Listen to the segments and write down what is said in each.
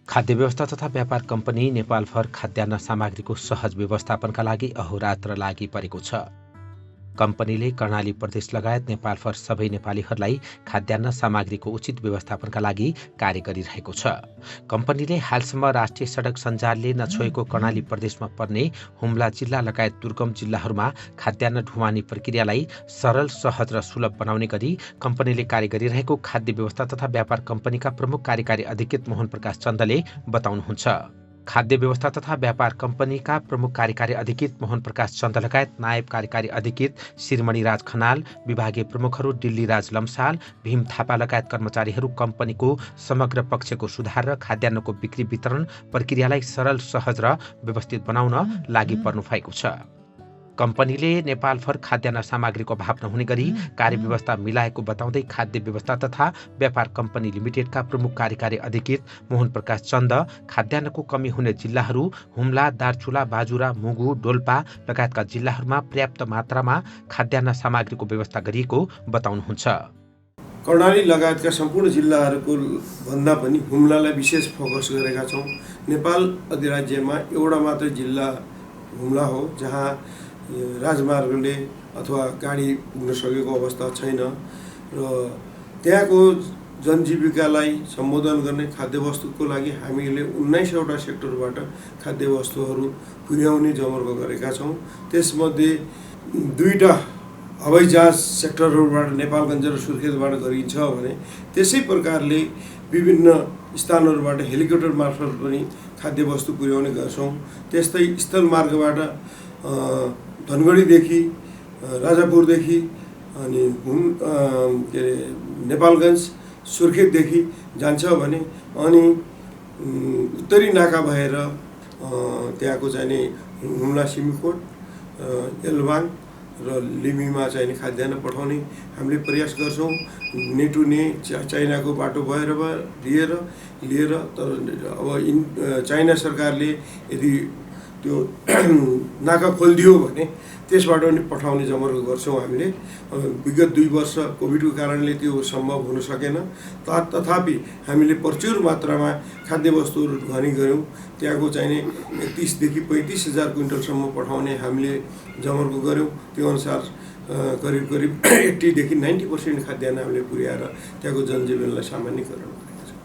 खाद्य व्यवस्था तथा व्यापार कम्पनी नेपाल फर खाद्यान्न सामग्रीको सहज व्यवस्थापनका लागि अहोरात्र लागि परेको छ। कम्पनीले कर्णाली प्रदेश लगायत नेपाल फर सबै नेपालीहरूलाई खाद्यान्न सामग्रीको उचित व्यवस्थापनका लागि कार्य गरिरहेको छ। कम्पनीले हालसम्म राष्ट्रिय सडक सञ्जालले नछोएको कर्णाली प्रदेशमा पर्ने हुम्ला जिल्ला लगायत दुर्गम जिल्लाहरूमा खाद्यान्न ढुवानी प्रक्रियालाई सरल, सहज र सुलभ बनाउने गरी कम्पनीले कार्य गरिरहेको खाद्य व्यवस्था तथा व्यापार कम्पनीका प्रमुख कार्यकारी अधिकृत मोहन प्रकाश चन्दले बताउनुहुन्छ। खाद्य व्यवस्था तथा व्यापार कम्पनीका प्रमुख कार्यकारी अधिकृत मोहन प्रकाश चन्द लगायत नायब कार्यकारी अधिकृत श्रीमणी राज खनाल, विभागीय प्रमुखहरू दिल्ली राज लम्साल, भीम थापा लगायत कर्मचारीहरू कम्पनीको समग्र पक्षको सुधार र खाद्यान्नको बिक्री वितरण प्रक्रियालाई सरल, सहज र व्यवस्थित बनाउन लागि पर्नु भएको छ। कम्पनीले नेपाल फर खाद्यान्न सामग्रीको अभाव नहुने गरी कार्य व्यवस्था मिलाएको बताउँदै खाद्य व्यवस्था तथा व्यापार कम्पनी लिमिटेडका प्रमुख कार्यकारी अधिकृत मोहन प्रकाश चन्द खाद्यान्नको कमी हुने जिल्लाहरू हुम्ला, दार्चुला, बाजुरा, मुगु, डोल्पा लगायतका जिल्लाहरूमा पर्याप्त मात्रामा खाद्यान्न सामग्रीको व्यवस्था गरिएको बताउनुहुन्छ। कर्णाली लगायतका सम्पूर्ण जिल्लाहरूको भन्दा पनि हुम्लालाई विशेष फोकस गरेका छौँ। नेपाल अधिराज्यमा एउटा मात्र जिल्ला हुम्ला हो जहाँ राजमार्गले अथवा गाडी पुग्न सकेको अवस्था छैन र त्यहाँको जनजीविकालाई सम्बोधन गर्ने खाद्यवस्तुको लागि हामीले 19वटा सेक्टरबाट खाद्यवस्तुहरू पुर्याउने जमर्को गरेका छौँ। त्यसमध्ये 2टा हवाईजहाज सेक्टरहरूबाट नेपालगञ्ज र सुर्खेतबाट गरिन्छ भने त्यसै प्रकारले विभिन्न स्थानहरूबाट हेलिकप्टर मार्फत पनि खाद्यवस्तु पुर्याउने गर्छौँ। त्यस्तै स्थलमार्गबाट धनगढीदेखि, राजापुरदेखि अनि नेपालगञ्ज, सुर्खेतदेखि जान्छ भने अनि उत्तरी नाका भएर त्यहाँको चाहिने हुम्ला, सिमीकोट, एल्बाङ र लिमीमा चाहिने खाद्यान्न पठाउने हामीले प्रयास गर्छौँ। नेटुने चाइनाको बाटो भएर लिएर तर अब चाइना सरकारले यदि त्यो नाका खोलिदियो भने त्यसबाट पनि पठाउने जमर्को गर्छौँ हामीले। विगत 2 वर्ष कोभिडको कारणले त्यो सम्भव हुन सकेन, तथापि हामीले प्रचुर मात्रामा खाद्यवस्तुहरू ढुवानी गऱ्यौँ। त्यहाँको चाहिने 30,000 देखि 35,000 क्विन्टलसम्म पठाउने हामीले जमर्को गऱ्यौँ। त्यो अनुसार करिब 80 देखि 90% खाद्यान्न हामीले पुर्याएर त्यहाँको जनजीवनलाई सामान्यकरण गरेका छौँ।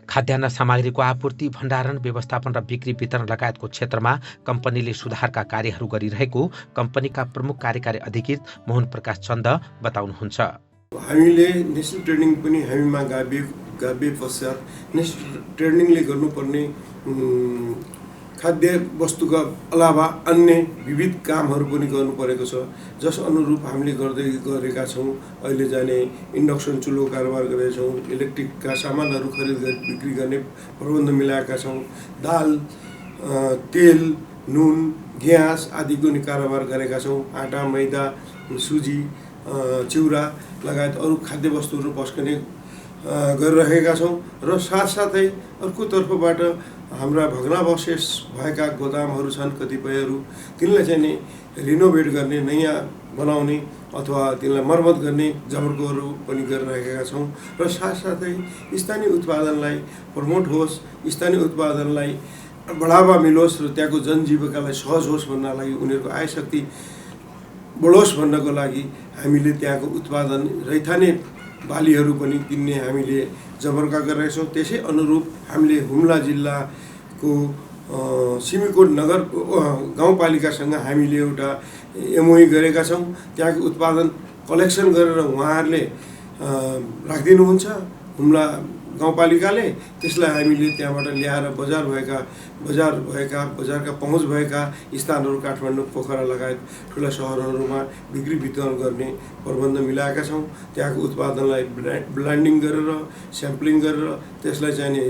खाद्यान्न सामग्रीको आपूर्ति, भण्डारण, व्यवस्थापन र बिक्री वितरण लगायतको क्षेत्रमा कम्पनीले सुधारका कार्यहरू गरिरहेको कम्पनीका प्रमुख कार्यकारी अधिकृत मोहन प्रकाश चन्द बताउनुहुन्छ। हामीले नेसनल ट्रेनिङ पनि हामीमा गाभ्य पश्चात नेसनल ट्रेनिङले गर्नुपर्ने खाद्य वस्तुका अलावा अन्य विविध कामहरू पनि गर्नु परेको छ। जस अनुरूप हामीले गर्दै गरेका छौँ। अहिले जाने इन्डक्सन चुलो कारोबार गरेका छौँ, इलेक्ट्रिकका सामानहरू खरिद बिक्री गर्ने प्रबन्ध मिलाएका छौँ, दाल, तेल, नुन, ग्यास आदिको नि कारोबार गरेका छौँ। आटा, मैदा, सुजी, चिउरा लगायत अरू खाद्य वस्तुहरू पस्कने गरिरहेका छौँ र साथसाथै अर्कोतर्फबाट हाम्रा भग्नावशेष भएका गोदामहरू छन् कतिपयहरू, तिनलाई चाहिँ नि रिनोभेट गर्ने, नयाँ बनाउने अथवा तिनलाई मर्मत गर्ने जमर्कोहरू पनि गरिरहेका छौँ र साथसाथै स्थानीय उत्पादनलाई प्रमोट होस्, स्थानीय उत्पादनलाई बढावा मिलोस् र त्यहाँको जनजीविकालाई सहज होस् भन्नलाई, उनीहरूको आय शक्ति बढोस् भन्नको लागि हामीले त्यहाँको उत्पादन रैथाने बालीहरू पनि किन्ने हामीले जमर्का गरेका छौँ। त्यसै अनुरूप हामीले हुम्ला जिल्लाको सिमीकोट नगर गाउँपालिकासँग हामीले एउटा एमओयू गरेका छौँ। त्यहाँको उत्पादन कलेक्सन गरेर उहाँहरूले राखिदिनुहुन्छ हुम्ला गाउँपालिकाले, त्यसलाई हामीले त्यहाँबाट ल्याएर बजारका पहुँच भएका स्थानहरू काठमाडौँ, पोखरा लगायत ठुला सहरहरूमा बिक्री वितरण गर्ने प्रबन्ध मिलाएका छौँ। त्यहाँको उत्पादनलाई ब्ल्यान्डिङ गरेर, स्याम्पलिङ गरेर त्यसलाई चाहिने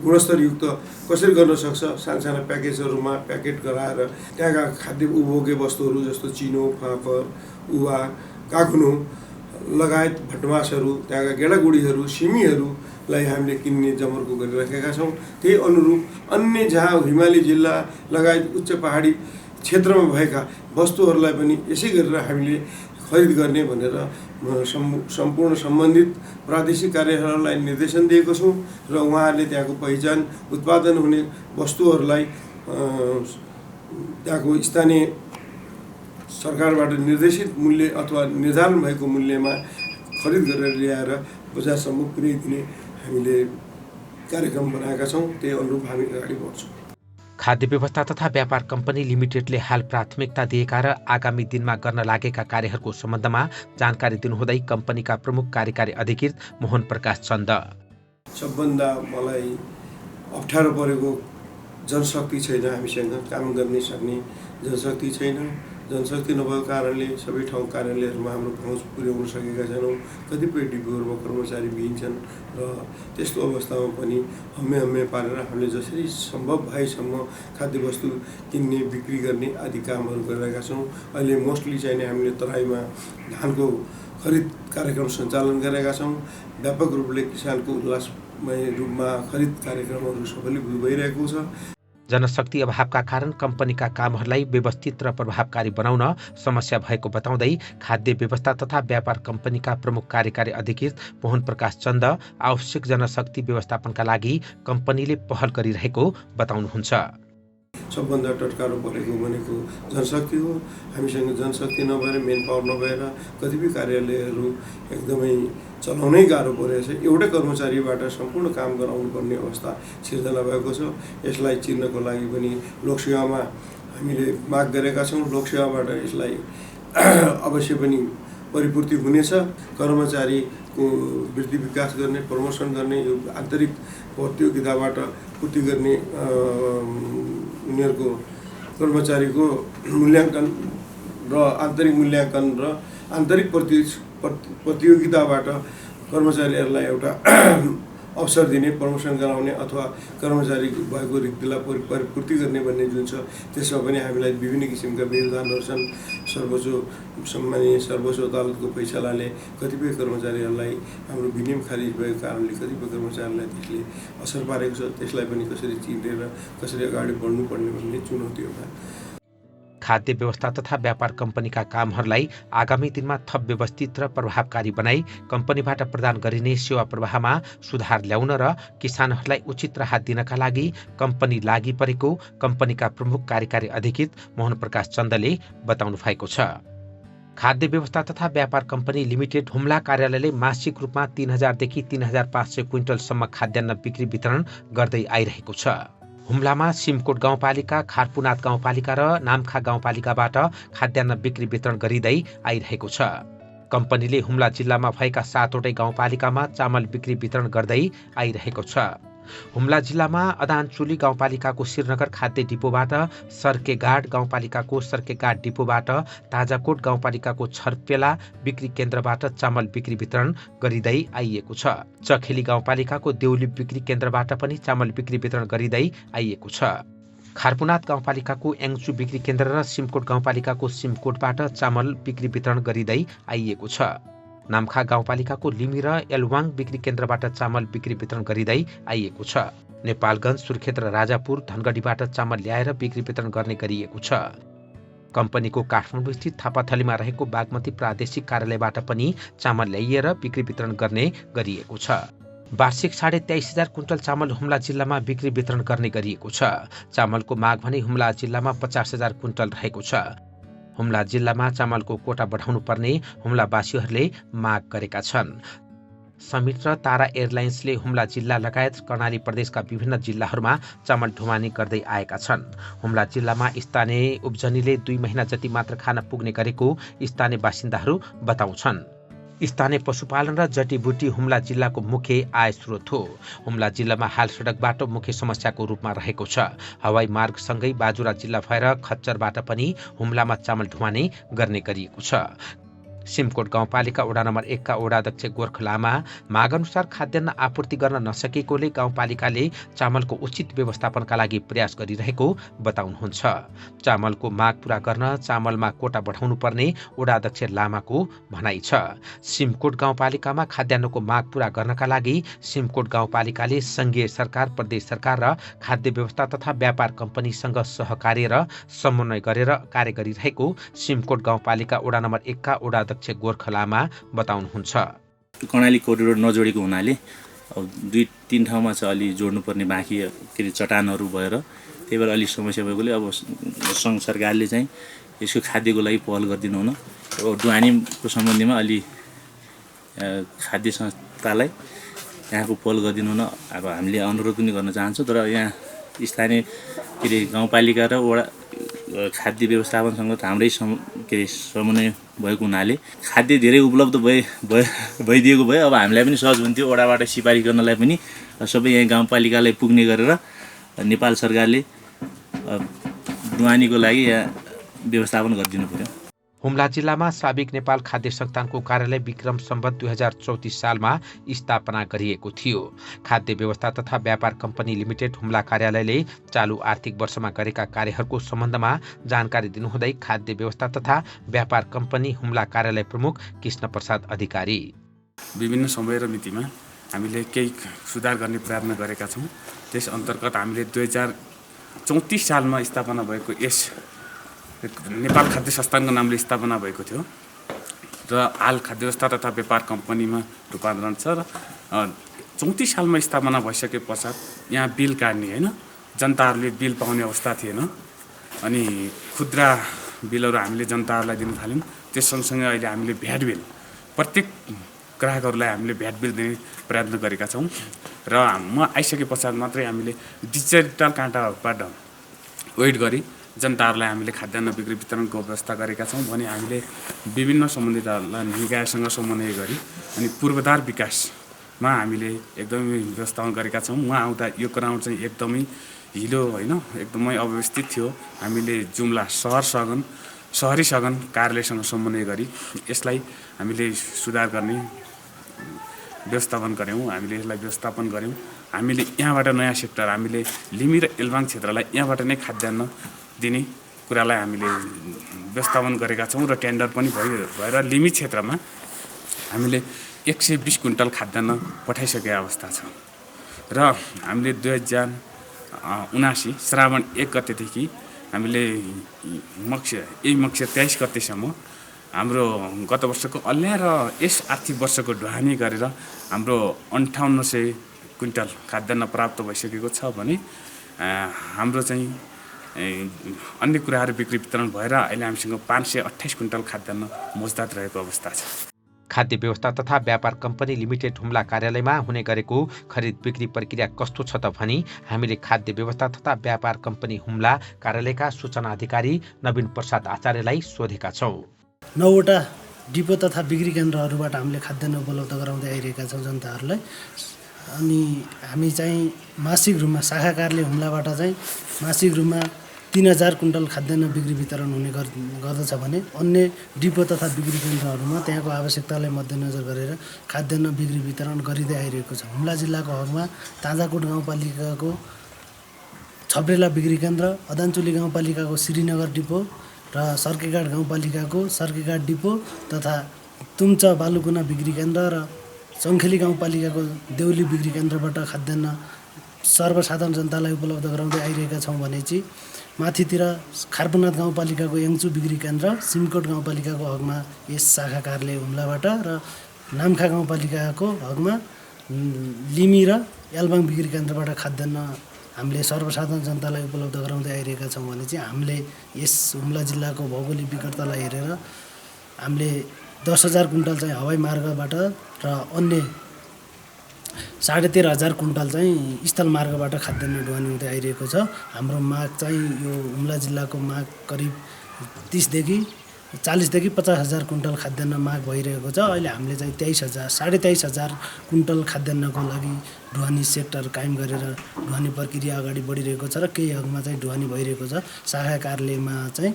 गुणस्तरयुक्त कसरी गर्न सक्छ साना प्याकेजहरूमा प्याकेट गराएर त्यहाँका खाद्य उपभोग्य वस्तुहरू जस्तो चिनो, फापर, उवा, काखुनो लगायत भटमासहरू, त्यहाँका गेडागुडीहरू, सिमीहरूलाई हामीले किन्ने जमर्को गरिराखेका छौँ। त्यही अनुरूप अन्य जहाँ हिमाली जिल्ला लगायत उच्च पहाडी क्षेत्रमा भएका वस्तुहरूलाई पनि यसै गरेर हामीले खरिद गर्ने भनेर सम्पूर्ण सम्बन्धित प्रादेशिक कार्यालयहरूलाई निर्देशन दिएको छौँ र उहाँहरूले त्यहाँको पहिचान उत्पादन हुने वस्तुहरूलाई त्यहाँको स्थानीय सरकारबाट निर्देशित मूल्य अथवा निर्धारण भएको मूल्यमा खरिद गरेर ल्याएर बजारसम्म पुर्याइदिने हामीले कार्यक्रम बनाएका छौँ। त्यही अनुरूप हामी अगाडि बढ्छौँ। खाद्य व्यवस्था तथा व्यापार कम्पनी लिमिटेडले हाल प्राथमिकता दिएका र आगामी दिनमा गर्न लागेका कार्यहरूको सम्बन्धमा जानकारी दिनुहुँदै कम्पनीका प्रमुख कार्यकारी अधिकृत मोहन प्रकाश चन्द, सबभन्दा मलाई अप्ठ्यारो परेको जनशक्ति छैन, हामीसँग काम गर्ने सक्ने जनशक्ति छैन। जनशक्ति नभएको कारणले सबै ठाउँ कार्यालयहरूमा हाम्रो पहुँच पुर्याउन सकेका छैनौँ। कतिपय डिपोहरूमा कर्मचारी बिहिन्छन् र त्यस्तो अवस्थामा पनि हम्मे पारेर हामीले जसरी सम्भव भएसम्म खाद्यवस्तु किन्ने बिक्री गर्ने आदि कामहरू गरिरहेका छौँ। अहिले मोस्टली चाहिँ हामीले तराईमा धानको खरिद कार्यक्रम सञ्चालन गरेका छौँ। व्यापक रूपले किसानको उल्लासमय रूपमा खरिद कार्यक्रमहरू सबैले भइरहेको छ। जनशक्ति अभावका कारण कम्पनीका कामहरूलाई व्यवस्थित र प्रभावकारी बनाउन समस्या भएको बताउँदै खाद्य व्यवस्था तथा व्यापार कम्पनीका प्रमुख कार्यकारी अधिकृत मोहन प्रकाश चन्द आवश्यक जनशक्ति व्यवस्थापनका लागि कम्पनीले पहल गरिरहेको बताउनुहुन्छ। सबभन्दा टटकारो परेको भनेको जनशक्ति हो। हामीसँग जनशक्ति नभएर, मेन पावर नभएर कतिपय कार्यालयहरू एकदमै चलाउनै गाह्रो परेको छ। एउटै कर्मचारीबाट सम्पूर्ण काम गराउनु पर्ने अवस्था सिर्जना भएको छ। यसलाई चिर्नको लागि पनि लोकसेवामा हामीले माग गरेका छौँ। लोकसेवाबाट यसलाई अवश्य पनि परिपूर्ति हुनेछ। कर्मचारीको वृद्धि विकास गर्ने, प्रमोसन गर्ने, यो आन्तरिक प्रतियोगिताबाट पूर्ति गर्ने, उनीहरूको कर्मचारीको मूल्याङ्कन र आन्तरिक प्रतियोगिताबाट कर्मचारीहरूलाई एउटा अवसर दिने, प्रमोसन गराउने अथवा कर्मचारी भएको रिक्तिलाई परिपूर्ति गर्ने भन्ने जुन छ, त्यसमा पनि हामीलाई विभिन्न किसिमका व्यवधानहरू छन्। सम्मानीय सर्वोच्च अदालतको फैसलाले कतिपय कर्मचारीहरूलाई हाम्रो विनियम खारिज भएको कारणले कतिपय कर्मचारीलाई त्यसले असर पारेको छ। त्यसलाई पनि कसरी चिनेर कसरी अगाडि बढ्नुपर्ने भन्ने चुनौती हो। खाद्य व्यवस्था तथा व्यापार कम्पनीका कामहरूलाई आगामी दिनमा थप व्यवस्थित र प्रभावकारी बनाई कम्पनीबाट प्रदान गरिने सेवा प्रवाहमा सुधार ल्याउन र किसानहरूलाई उचित राहत दिनका लागि कम्पनी लागि परेको कम्पनीका प्रमुख कार्यकारी अधिकृत मोहन प्रकाश चन्दले बताउनु भएको छ। खाद्य व्यवस्था तथा व्यापार कम्पनी लिमिटेड हुम्ला कार्यालयले मासिक रूपमा 3000 देखि 3500 क्विन्टलसम्म खाद्यान्न बिक्री वितरण गर्दै आइरहेको छ। हुम्लामा सिमकोट गाउँपालिका, खारपुनाथ गाउँपालिका र नामखा गाउँपालिकाबाट खाद्यान्न बिक्री वितरण गरिँदै आइरहेको छ। कम्पनीले हुम्ला जिल्लामा भएका 7वटै गाउँपालिकामा चामल बिक्री वितरण गर्दै आइरहेको छ। हुम्ला जिल्लामा अदानचुली गाउँपालिकाको श्रीनगर खाद्य डिपोबाट, सर्केगाड गाउँपालिकाको सर्केगाड डिपोबाट, ताजाकोट गाउँपालिकाको छर्पेला बिक्री केन्द्रबाट चामल बिक्री वितरण गरिँदै आइएको छ। चखेली गाउँपालिकाको देउली बिक्री केन्द्रबाट पनि चामल बिक्री वितरण गरिँदै आइएको छ। खारपुनाथ गाउँपालिकाको याङचु बिक्री केन्द्र र सिमकोट गाउँपालिकाको सिमकोटबाट चामल बिक्री वितरण गरिँदै आइएको छ। नामखा गाउँपालिकाको लिमी र एलवाङ बिक्री केन्द्रबाट चामल बिक्री वितरण गरिँदै आइएको छ। नेपालगञ्ज, सुर्खेत र राजापुर, धनगढीबाट चामल ल्याएर बिक्री वितरण गर्ने गरिएको छ। कम्पनीको काठमाडौँ स्थित थापाथलीमा रहेको बागमती प्रादेशिक कार्यालयबाट पनि चामल ल्याइएर बिक्री वितरण गर्ने गरिएको छ। वार्षिक 23,500 कुन्टल चामल हुम्ला जिल्लामा बिक्री वितरण गर्ने गरिएको छ। चामलको माग भने हुम्ला जिल्लामा 50,000 कुन्टल रहेको छ। हुम्ला जिल्लामा चामलको कोटा बढाउनु पर्ने हुम्लावासीहरूले माग गरेका छन्। समिट र तारा एयरलाइन्सले हुम्ला जिल्ला लगायत कर्णाली प्रदेशका विभिन्न जिल्लाहरूमा चामल ढुवानी गर्दै आएका छन्। हुम्ला जिल्लामा स्थानीय उब्जनीले 2 महिना जति मात्र खान पुग्ने गरेको स्थानीय बासिन्दाहरू बताउँछन्। स्थानीय पशुपालन र जडीबुटी हुम्ला जिल्लाको मुख्य आय स्रोत हो। हुम्ला जिल्लामा हाल सडक बाटो मुख्य समस्याको रूपमा रहेको छ। हवाई मार्गसँगै बाजुरा जिल्ला भएर खच्चरबाट पनि हुम्लामा चामल ढुवानी गर्ने गरिएको छ। सिमकोट गाउँपालिका वडा नम्बर 1 का वडाध्यक्ष गोर्ख लामा मागअनुसार खाद्यान्न आपूर्ति गर्न नसकेकोले गाउँपालिकाले चामलको उचित व्यवस्थापनका लागि प्रयास गरिरहेको बताउनुहुन्छ। चामलको माग पूरा गर्न चामलमा कोटा बढाउनु पर्ने वडाध्यक्ष लामाको भनाइ छ। सिमकोट गाउँपालिकामा खाद्यान्नको माग पूरा गर्नका लागि सिमकोट गाउँपालिकाले संघीय सरकार, प्रदेश सरकार र खाद्य व्यवस्था तथा व्यापार कम्पनीसँग सहकार्य र समन्वय गरेर कार्य गरिरहेको सिमकोट गाउँपालिका वडा नम्बर 1 का वडाध्यक्ष अध्यक्ष गोर्खा लामा बताउनुहुन्छ। कर्णाली कोरिडोर नजोडेको हुनाले अब 2-3 ठाउँमा चाहिँ अलि जोड्नुपर्ने बाँकी के अरे चट्टानहरू भएर त्यही भएर अलिक समस्या भएकोले अब सङ्घ सरकारले चाहिँ यसको खाद्यको लागि पहल गरिदिनु हुन अब ढुवानीको सम्बन्धीमा अलि खाद्य संस्थालाई यहाँको पहल गरिदिनु हुन अब हामीले अनुरोध पनि गर्न चाहन्छौँ। तर यहाँ स्थानीय के अरे गाउँपालिका र वडा खाद्य व्यवस्थापनसँग हाम्रै समन्वय भएको हुनाले खाद्य धेरै उपलब्ध भइदिएको भए अब हामीलाई पनि सहज हुन्थ्यो। वडाबाट सिफारिस गर्नलाई पनि सबै यहाँ गाउँपालिकालाई पुग्ने गरेर नेपाल सरकारले ढुवानीको लागि यहाँ व्यवस्थापन गरिदिनु पर्यो। हुम्ला जिल्लामा साबिक नेपाल खाद्य संस्थानको कार्यालय विक्रम सम्वत 2034 सालमा स्थापना गरिएको थियो। खाद्य व्यवस्था तथा व्यापार कम्पनी लिमिटेड हुम्ला कार्यालयले चालु आर्थिक वर्षमा गरेका कार्यहरूको सम्बन्धमा जानकारी दिनुहुँदै खाद्य व्यवस्था तथा व्यापार कम्पनी हुम्ला कार्यालय प्रमुख कृष्ण प्रसाद अधिकारी विभिन्न समय र मितिमा हामीले केही सुधार गर्ने प्रयत्न गरेका छौँ। त्यस अन्तर्गत हामीले 2034 सालमा स्थापना भएको यस नेपाल खाद्य संस्थानको नामले स्थापना भएको थियो र हाल खाद्य व्यवस्था तथा व्यापार कम्पनीमा रूपान्तरण छ र 34 सालमा स्थापना भइसके पश्चात यहाँ बिल काट्ने होइन जनताहरूले बिल पाउने अवस्था थिएन अनि खुद्रा बिलहरू हामीले जनताहरूलाई दिन थाल्यौँ। त्यस सँगसँगै अहिले हामीले भ्याट बिल प्रत्येक ग्राहकहरूलाई हामीले भ्याट बिल दिने प्रयत्न गरेका छौँ र म आइसके पश्चात मात्रै हामीले डिजिटल काँटाबाट वेट गरी जनताहरूलाई हामीले खाद्यान्न बिक्री वितरणको व्यवस्था गरेका छौँ भने हामीले विभिन्न सम्बन्धित निकायसँग समन्वय गरी अनि पूर्वाधार विकासमा हामीले एकदमै व्यवस्थापन गरेका छौँ। उहाँ आउँदा यो ग्राउन्ड चाहिँ एकदमै हिलो होइन एकदमै अव्यवस्थित थियो। हामीले जुम्ला सहरी सघन कार्यालयसँग समन्वय गरी यसलाई हामीले सुधार गर्ने व्यवस्थापन गऱ्यौँ। हामीले यसलाई व्यवस्थापन गऱ्यौँ। हामीले यहाँबाट नयाँ सेक्टर हामीले लिमी र एल्बाङ क्षेत्रलाई यहाँबाट नै खाद्यान्न दिने कुरालाई हामीले व्यवस्थापन गरेका छौँ र टेन्डर पनि भएर लिमी क्षेत्रमा हामीले 120 क्विन्टल खाद्यान्न पठाइसकेको अवस्था छ र हामीले 2079 श्रावण 1 गतेदेखि हामीले मक्सिर 23 गतेसम्म हाम्रो गत वर्षको अन्य र यस आर्थिक वर्षको ढुवानी गरेर हाम्रो 5800 क्विन्टल खाद्यान्न प्राप्त भइसकेको छ भने हाम्रो चाहिँ अन्य कुराहरू बिक्री वितरण भएर अहिले हामीसँग 528 क्विन्टल खाद्यान्न मौजदात रहेको अवस्था छ। खाद्य व्यवस्था तथा व्यापार कम्पनी लिमिटेड हुम्ला कार्यालयमा हुने गरेको खरिद बिक्री प्रक्रिया कस्तो छ त भनी हामीले खाद्य व्यवस्था तथा व्यापार कम्पनी हुम्ला कार्यालयका सूचना अधिकारी नवीन प्रसाद आचार्यलाई सोधेका छौँ। 9वटा डिपो तथा बिक्री केन्द्रहरूबाट हामीले खाद्यान्न उपलब्ध गराउँदै आइरहेका छौँ जनताहरूलाई। अनि हामी चाहिँ मासिक रूपमा शाखा कार्यालय हुम्लाबाट चाहिँ मासिक रूपमा 3000 क्विन्टल खाद्यान्न बिक्री वितरण हुने गर्दछ भने अन्य डिपो तथा बिक्री केन्द्रहरूमा त्यहाँको आवश्यकतालाई मध्यनजर गरेर खाद्यान्न बिक्री वितरण गरिँदै आइरहेको छ। हुम्ला जिल्लाको हकमा ताजाकोट गाउँपालिकाको छब्रेला बिक्री केन्द्र, अदानचुली गाउँपालिकाको श्रीनगर डिपो र सर्केघाट गाउँपालिकाको सर्केघाट डिपो तथा तुम्च बालुकुना बिक्री केन्द्र र सङ्खेली गाउँपालिकाको देउली बिक्री केन्द्रबाट खाद्यान्न सर्वसाधारण जनतालाई उपलब्ध गराउँदै आइरहेका छौँ भने चाहिँ माथितिर खारपुनाथ गाउँपालिकाको याङचु बिक्री केन्द्र, सिमकोट गाउँपालिकाको हकमा यस शाखा कार्यालय हुम्लाबाट र नाम्खा गाउँपालिकाको हकमा लिमी र एल्बाङ बिक्री केन्द्रबाट खाद्यान्न हामीले सर्वसाधारण जनतालाई उपलब्ध गराउँदै आइरहेका छौँ भने चाहिँ हामीले यस हुम्ला जिल्लाको भौगोलिक विकटतालाई हेरेर हामीले 10,000 क्विन्टल चाहिँ हवाई मार्गबाट र अन्य 13,500 क्विन्टल चाहिँ स्थल मार्गबाट खाद्यान्न ढुवानी हुँदै आइरहेको छ। हाम्रो माग चाहिँ यो हुम्ला जिल्लाको माग करिब 40,000 देखि 50,000 क्विन्टल खाद्यान्न माग भइरहेको छ। अहिले हामीले चाहिँ 23,000 क्विन्टल खाद्यान्नको लागि ढुवानी सेक्टर कायम गरेर ढुवानी प्रक्रिया अगाडि बढिरहेको छ र केही हकमा चाहिँ ढुवानी भइरहेको छ। शाखा कार्यालयमा चाहिँ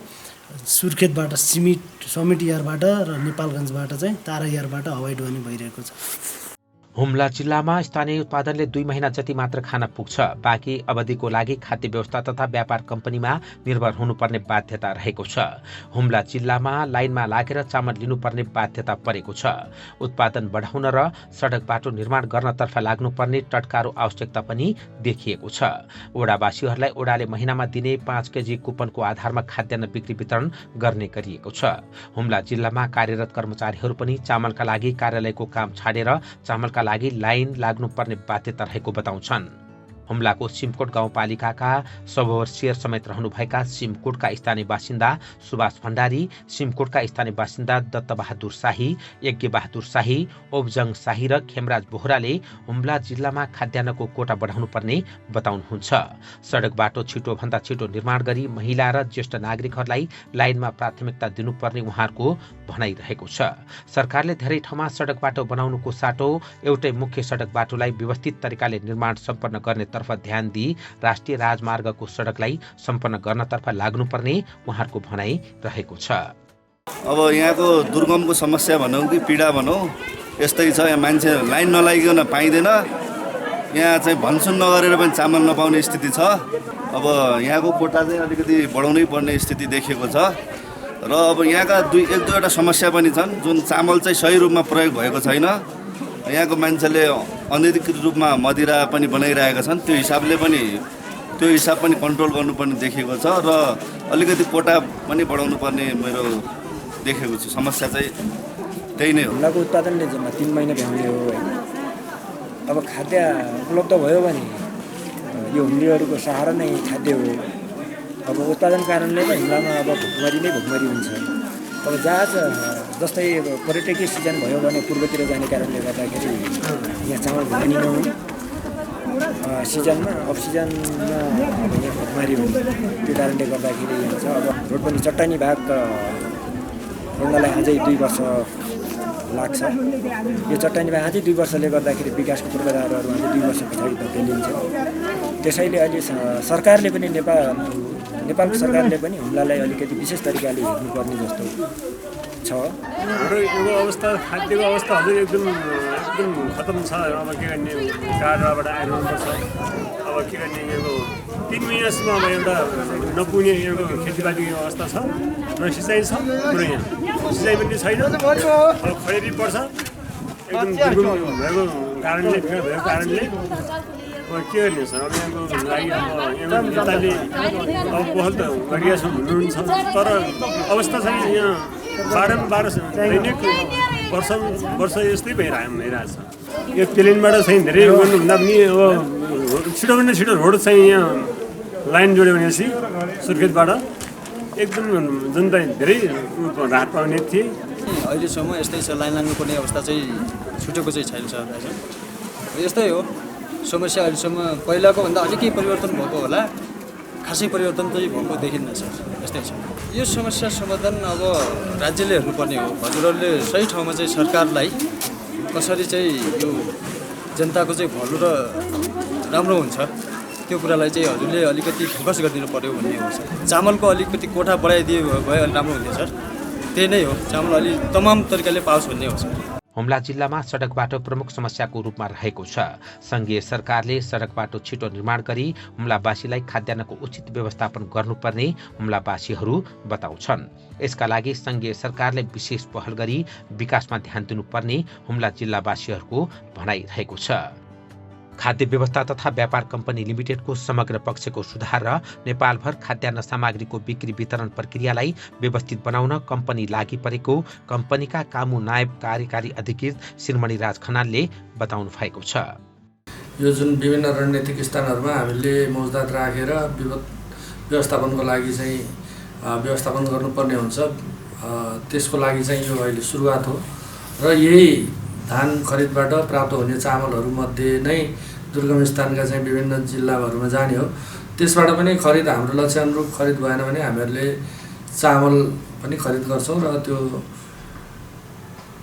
सुर्खेतबाट समिट यारबाट र नेपालगञ्जबाट चाहिँ तारा यारबाट हवाई ढुवानी भइरहेको छ। हुम्ला जिल्लामा स्थानीय उत्पादनले 2 महिना जति मात्र खान पुग्छ। बाँकी अवधिको लागि खाद्य व्यवस्था तथा व्यापार कम्पनीमा निर्भर हुनुपर्ने बाध्यता रहेको छ। हुम्ला जिल्लामा लाइनमा लागेर चामल लिनुपर्ने बाध्यता परेको छ। उत्पादन बढाउन र सडक बाटो निर्माण गर्नतर्फ लाग्नुपर्ने टटकारो आवश्यकता पनि देखिएको छ। ओडावासीहरूलाई ओडाले महिनामा दिने 5 केजी कुपनको आधारमा खाद्यान्न बिक्री वितरण गर्ने गरिएको छ। हुम्ला जिल्लामा कार्यरत कर्मचारीहरू पनि चामलका लागि कार्यालयको काम छाडेर चामलका लागि लाइन लाग्नुपर्ने बाध्यता रहेको बताउँछन्। हुम्लाको सिमकोट गाउँपालिकाका 100 वर्षीय समेत रहनुभएका सिमकोटका स्थानीय बासिन्दा सुभाष भण्डारी, सिमकोटका स्थानीय बासिन्दा दत्तबहादुर शाही, यज्ञबहादुर शाही, ओब्जङ शाही र खेमराज बोहराले हुम्ला जिल्लामा खाद्यान्नको कोटा बढाउनुपर्ने बताउनुहुन्छ। सडक बाटो छिटोभन्दा छिटो निर्माण गरी महिला र ज्येष्ठ नागरिकहरूलाई लाइनमा प्राथमिकता दिनुपर्ने उहाँहरूको भनाइरहेको छ। सरकारले धेरै ठाउँमा सडक बाटो बनाउनुको साटो एउटै मुख्य सडक बाटोलाई व्यवस्थित तरिकाले निर्माण सम्पन्न गर्ने तर्फ ध्यान दिई राष्ट्रिय राजमार्गको सडकलाई सम्पन्न गर्नतर्फ लाग्नुपर्ने उहाँहरूको भनाइ रहेको छ। अब यहाँको दुर्गमको समस्या भनौँ कि पीडा भनौँ यस्तै छ। यहाँ मान्छे लाइन नलागिकन पाइँदैन। यहाँ चाहिँ भनसुन नगरेर पनि चामल नपाउने स्थिति छ। अब यहाँको कोटा चाहिँ अलिकति बढाउनै पर्ने स्थिति देखिएको छ। र अब यहाँका एक दुईवटा समस्या पनि छन् जुन चामल चाहिँ सही रूपमा प्रयोग भएको छैन। यहाँको मान्छेले अनधिकृत रूपमा मदिरा पनि बनाइरहेका छन्। त्यो हिसाब पनि कन्ट्रोल गर्नुपर्ने देखिएको छ र अलिकति कोटा पनि बढाउनु पर्ने मेरो देखेको छु। समस्या चाहिँ त्यही नै हो। हुम्लाको उत्पादनले जम्मा 3 महिना भ्याउने हो होइन। अब खाद्य उपलब्ध भयो भने यो हुम्लीहरूको सहारा नै खाद्य हो। अब उत्पादन कारणले त हुम्लामा अब भुकमरी हुन्छ। अब जहाज जस्तै पर्यटकीय सिजन भयो भने पूर्वतिर जाने कारणले गर्दाखेरि यहाँ चामल भुक्मरी नहुने, सिजनमा अफ सिजनमा अब यहाँ भुक्मरी हुने। त्यो कारणले गर्दाखेरि हुन्छ। अब रोड पनि चट्टानी भाग रोड्नलाई अझै 2 वर्ष लाग्छ। यो चट्टानी भाग अझै 2 वर्षले गर्दाखेरि विकासको पूर्वाधारहरू अझै 2 वर्ष पछाडि धकेलिन्छ। त्यसैले अहिले सरकारले पनि नेपालको सरकारले पनि हुम्लालाई अलिकति विशेष तरिकाले हेर्नुपर्ने जस्तो छ। हाम्रो यो अवस्था खाद्यको अवस्था हजुर एकदम खतम छ। अब के गर्ने, टाढाबाट आइरहनुपर्छ। अब के गर्ने, यो 3 महिनासम्म अब एउटा नपुग्ने एउटा खेतीपातीको अवस्था छ। न सिँचाइ छ, पुरै यहाँ सिँचाइ पनि छैन। अब खडेरी पर्छ एकदम दुर्गम भएको कारणले, भिड भएको कारणले अब के गर्ने सर। अब यहाँको लागि अब नेताले अब पहल त गरिरहेका छौँ भन्नुहुन्छ, तर अवस्था चाहिँ यहाँ बारम्बार दैनिक वर्ष यस्तै भइरहेछ। यो प्लेनबाट चाहिँ धेरै गर्नुभन्दा पनि अब छिटोभन्दा छिटो रोड चाहिँ यहाँ लाइन जोड्यो भनेपछि सुर्खेतबाट एकदम जनता धेरै राहत पाउने थिए। अहिलेसम्म यस्तै छ। लाइन लाग्नुपर्ने अवस्था चाहिँ छुटेको चाहिँ छैन सर। यस्तै हो समस्या। अहिलेसम्म पहिलाको भन्दा अलिकै परिवर्तन भएको होला, खासै परिवर्तन चाहिँ भएको देखिन्न सर। यस्तै छ। यो समस्या समाधान अब राज्यले हेर्नुपर्ने हो। हजुरहरूले सही ठाउँमा चाहिँ सरकारलाई कसरी चाहिँ यो जनताको चाहिँ भलो र राम्रो हुन्छ त्यो कुरालाई चाहिँ हजुरले अलिकति फोकस गरिदिनु पर्यो भन्ने हो सर। चामलको अलिकति कोठा बढाइदिए भए अलिक राम्रो हुन्थ्यो सर। त्यही नै हो, चामल अलि तमाम तरिकाले पाओस् भन्ने हो सर। हुम्ला जिल्लामा सडक बाटो प्रमुख समस्याको रूपमा रहेको छ। संघीय सरकारले सडक बाटो छिटो निर्माण गरी हुम्लावासीलाई खाद्यान्नको उचित व्यवस्थापन गर्नुपर्ने हुम्लावासीहरू बताउँछन्। यसका लागि संघीय सरकारले विशेष पहल गरी विकासमा ध्यान दिनुपर्ने हुम्ला जिल्लावासीहरूको भनाइ रहेको छ। खाद्य व्यवस्था तथा व्यापार कम्पनी लिमिटेडको समग्र पक्षको सुधार र नेपालभर खाद्यान्न सामग्रीको बिक्री वितरण प्रक्रियालाई व्यवस्थित बनाउन कम्पनी लागि परेको कम्पनीका कामु नायब कार्यकारी अधिकृत श्रीमणी राज खनालले बताउनु भएको छ। यो जुन विभिन्न रणनीतिक स्थानहरूमा हामीले मौजदात राखेर व्यवस्थापनको लागि चाहिँ व्यवस्थापन गर्नुपर्ने हुन्छ। त्यसको लागि चाहिँ यो अहिले सुरुवात हो र यही धान खरिदबाट प्राप्त हुने चामलहरूमध्ये नै दुर्गम स्थानका चाहिँ विभिन्न जिल्लाहरूमा जाने हो। त्यसबाट पनि खरिद हाम्रो लक्ष्य अनुरूप खरिद भएन भने हामीहरूले चामल पनि खरिद गर्छौँ र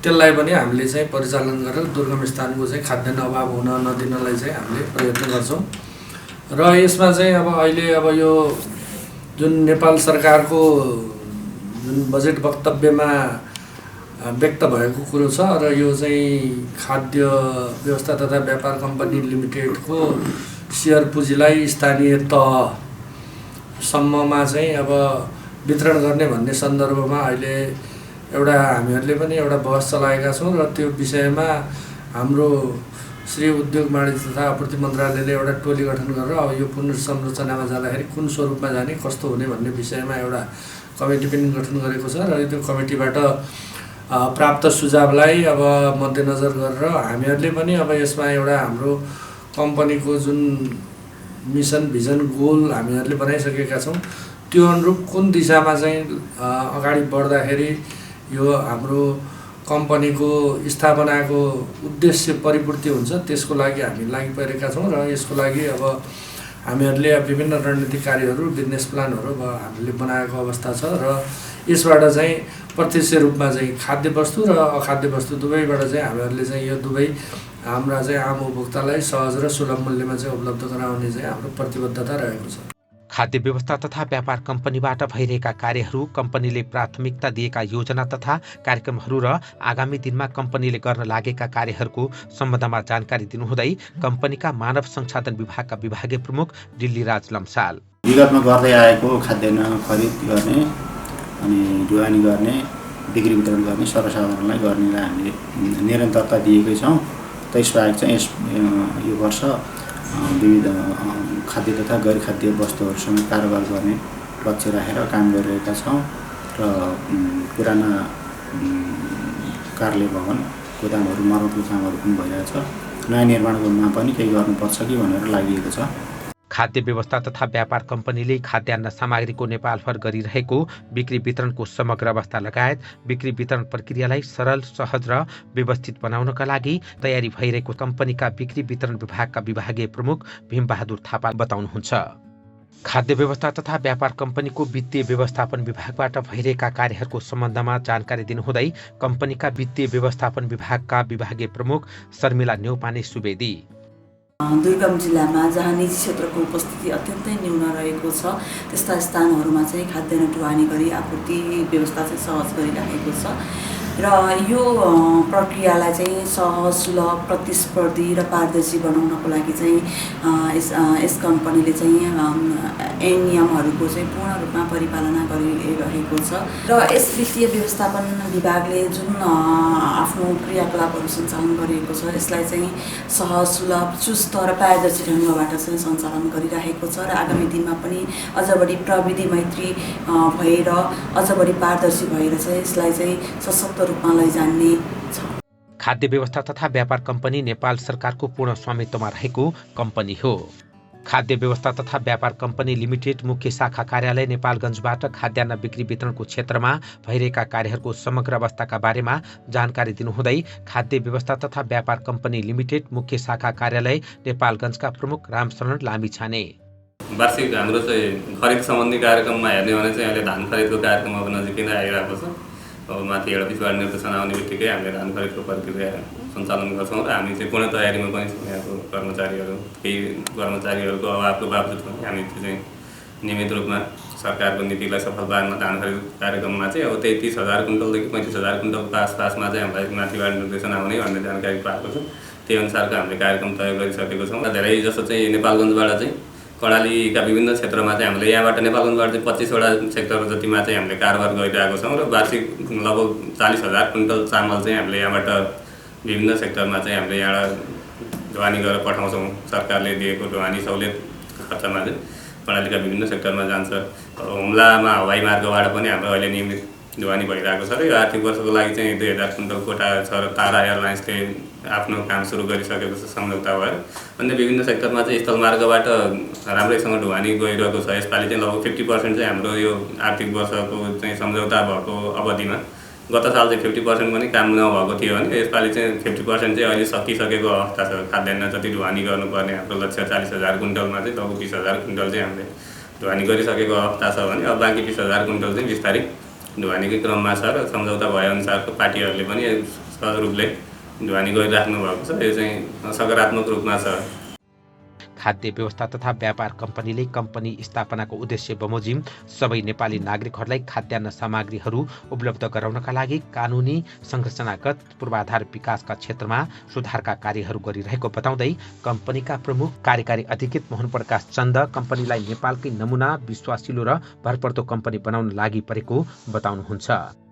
त्यसलाई पनि हामीले चाहिँ परिचालन गरेर दुर्गम स्थानको चाहिँ खाद्यान्न अभाव हुन नदिनलाई चाहिँ हामीले प्रयत्न गर्छौँ। र यसमा चाहिँ अब अहिले अब यो जुन नेपाल सरकारको जुन बजेट वक्तव्यमा व्यक्त भएको कुरो छ र यो चाहिँ खाद्य व्यवस्था तथा व्यापार कम्पनी लिमिटेडको सेयर पुँजीलाई स्थानीय तहसम्ममा चाहिँ अब वितरण गर्ने भन्ने सन्दर्भमा अहिले एउटा हामीहरूले पनि एउटा बहस चलाएका छौँ र त्यो विषयमा हाम्रो श्री उद्योग वाणिज्य तथा आपूर्ति मन्त्रालयले एउटा टोली गठन गरेर अब यो पुनर्संरचनामा जाँदाखेरि कुन स्वरूपमा जाने कस्तो हुने भन्ने विषयमा एउटा कमिटी पनि गठन गरेको छ र त्यो कमिटीबाट प्राप्त सुझावलाई अब मध्यनजर गरेर हामीहरूले पनि अब यसमा एउटा हाम्रो कम्पनीको जुन मिसन भिजन गोल हामीहरूले बनाइसकेका छौँ त्यो अनुरूप कुन दिशामा चाहिँ अगाडि बढ्दाखेरि यो हाम्रो कम्पनीको स्थापनाको उद्देश्य परिपूर्ति हुन्छ त्यसको लागि हामी लागिपरेका छौँ र यसको लागि अब हामीहरूले विभिन्न रणनीतिक कार्यहरू बिजनेस प्लानहरू अब हामीले बनाएको अवस्था छ र यसबाट चाहिँ प्रत्यक्ष रूपमा चाहिँ खाद्य वस्तु र अखाद्य वस्तु दुवैबाट चाहिँ हामीहरूले चाहिँ यो दुवै हाम्रा चाहिँ आम उपभोक्तालाई सहज र सुलभ मूल्यमा चाहिँ उपलब्ध गराउने चाहिँ हाम्रो प्रतिबद्धता रहेको छ। खाद्य व्यवस्था तथा व्यापार कम्पनीबाट भइरहेका कार्यहरू, कम्पनीले प्राथमिकता दिएका योजना तथा कार्यक्रमहरू र आगामी दिनमा कम्पनीले गर्न लागेका कार्यहरूको सम्बन्धमा जानकारी दिनुहुँदै कम्पनीका मानव संसाधन विभागका विभागीय प्रमुख दिल्लीराज लम्साल विगतमा गर्दै आएको खाद्यान्न खरिद गर्ने अनि ढुवानी गर्ने बिक्री वितरण गर्ने सर्वसाधारणलाई गर्नेलाई हामीले निरन्तरता दिएकै छौँ। त्यसबाहेक चाहिँ यो वर्ष विविध खाद्य तथा गैर खाद्य वस्तुहरूसँग कारोबार गर्ने लक्ष्य राखेर काम गरिरहेका छौँ र पुराना कार्यालय भवन गोदामहरू मर्मतको कामहरू पनि भइरहेछ। नयाँ निर्माणमा पनि केही गर्नुपर्छ कि भनेर लागि छ। खाद्य व्यवस्था तथा व्यापार कम्पनीले खाद्यान्न सामग्रीको नेपालभर गरिरहेको बिक्री वितरणको समग्र अवस्था लगायत बिक्री वितरण प्रक्रियालाई सरल, सहज र व्यवस्थित बनाउनका लागि तयारी भइरहेको कम्पनीका बिक्री वितरण विभागका विभागीय प्रमुख भीमबहादुर थापा बताउनुहुन्छ। खाद्य व्यवस्था तथा व्यापार कम्पनीको वित्तीय व्यवस्थापन विभागबाट भइरहेका कार्यहरूको सम्बन्धमा जानकारी दिनुहुँदै कम्पनीका वित्तीय व्यवस्थापन विभागका विभागीय प्रमुख शर्मिला न्यौपाने सुवेदी दुर्गम जिल्लामा जहाँ निजी क्षेत्रको उपस्थिति अत्यन्तै न्यून रहेको छ त्यस्ता स्थानहरूमा चाहिँ खाद्यान्न ढुवानी गरी आपूर्ति व्यवस्था चाहिँ सहज गरिराखेको छ र यो प्रक्रियालाई चाहिँ सहज, सुलभ, प्रतिस्पर्धी र पारदर्शी बनाउनको लागि चाहिँ यस कम्पनीले चाहिँ ऐन नियमहरूको चाहिँ पूर्ण रूपमा परिपालना गरिरहेको छ र यस वित्तीय व्यवस्थापन विभागले जुन आफ्नो क्रियाकलापहरू सञ्चालन गरिएको छ यसलाई चाहिँ सहज, सुलभ, चुस्त र पारदर्शी ढङ्गबाट चाहिँ सञ्चालन गरिरहेको छ र आगामी दिनमा पनि अझ बढी प्रविधि मैत्री भएर अझ बढी पारदर्शी भएर चाहिँ यसलाई चाहिँ सशक्त रूपमा लैजाने छ। खाद्य व्यवस्था तथा व्यापार कम्पनी नेपाल सरकारको पूर्ण स्वामित्वमा रहेको कम्पनी हो। खाद्य व्यवस्था तथा व्यापार कम्पनी लिमिटेड मुख्य शाखा कार्यालय नेपालगञ्जबाट खाद्यान्न बिक्री वितरणको क्षेत्रमा भइरहेका कार्यहरूको समग्र अवस्थाका बारेमा जानकारी दिनुहुँदै खाद्य व्यवस्था तथा व्यापार कम्पनी लिमिटेड मुख्य शाखा कार्यालय नेपालगञ्जका प्रमुख रामशरण लामिछाने वार्षिक हाम्रो चाहिँ खरिद सम्बन्धी कार्यक्रममा हेर्ने भने चाहिँ अहिले धान खरिदको कार्यक्रम अब नजिकै नै आइरहेको छ। अब माथि एउटा पिछवाड निर्देशन आउने बित्तिकै हामीले धान खरिदको प्रक्रिया सञ्चालन गर्छौँ र हामी चाहिँ पूर्ण तयारीमा पनि छौँ। यहाँको कर्मचारीहरू, केही कर्मचारीहरूको अभावको बावजुद पनि हामी चाहिँ नियमित रूपमा सरकारको नीतिलाई सफल पार्न धान खरिद कार्यक्रममा चाहिँ अब 33,000 कुन्टलदेखि 35,000 कुन्टलको आसपासमा चाहिँ हामीलाई माथिबाट निर्देशन आउने भन्ने जानकारी पाएको छौँ। त्यही अनुसारको हामीले कार्यक्रम तय गरिसकेको छौँ। धेरै जसो चाहिँ नेपालगञ्जबाट चाहिँ कर्णालीका विभिन्न क्षेत्रमा चाहिँ हामीले यहाँबाट नेपालगञ्जबाट चाहिँ 25वटा सेक्टर जतिमा चाहिँ हामीले कारोबार गरिरहेको छौँ र वार्षिक लगभग 40,000 कुन्टल चामल चाहिँ हामीले यहाँबाट विभिन्न सेक्टरमा चाहिँ हामीले यहाँ ढुवानी गरेर पठाउँछौँ। सरकारले दिएको ढुवानी सहुलियत खर्चमा चाहिँ कर्णालीका विभिन्न सेक्टरमा जान्छ। हुम्लामा हवाई मार्गबाट पनि हाम्रो अहिले नियमित ढुवानी भइरहेको छ र यो आर्थिक वर्षको लागि चाहिँ 2000 कुन्टल कोटा छ र तारा एयरलाइन्सले आफ्नो काम सुरु गरिसकेको छ सम्झौता भएर। अन्य विभिन्न सेक्टरमा चाहिँ स्थलमार्गबाट राम्रैसँग ढुवानी गइरहेको छ। यसपालि चाहिँ लगभग 50% चाहिँ हाम्रो यो आर्थिक वर्षको चाहिँ सम्झौता भएको अवधिमा गत साल चाहिँ 50% पनि काम नभएको थियो भने यसपालि चाहिँ 50% चाहिँ अहिले सकिसकेको अवस्था छ। खाद्यान्न जति ढुवानी गर्नुपर्ने हाम्रो लक्ष्य 40,000 कुन्टलमा चाहिँ लगभग 20,000 कुन्टल चाहिँ हामीले ढुवानी गरिसकेको अवस्था छ भने अब बाँकी 20,000 कुन्टल चाहिँ बिस्तारै ढुवानीकै क्रममा छ र सम्झौता भएअनुसारको पार्टीहरूले पनि सहज रूपले ढुवानी गरिराख्नु भएको छ। यो चाहिँ सकारात्मक रूपमा छ। खाद्य व्यवस्था तथा व्यापार कम्पनीले कम्पनी स्थापनाको उद्देश्य बमोजिम सबै नेपाली नागरिकहरूलाई खाद्यान्न सामग्रीहरू उपलब्ध गराउनका लागि कानुनी संरचनागत पूर्वाधार विकासका क्षेत्रमा सुधारका कार्यहरू गरिरहेको बताउँदै कम्पनीका प्रमुख कार्यकारी अधिकृत मोहन प्रकाश चन्द कम्पनीलाई नेपालकै नमुना विश्वासिलो र भरपर्दो कम्पनी बनाउन लागि परेको बताउनुहुन्छ।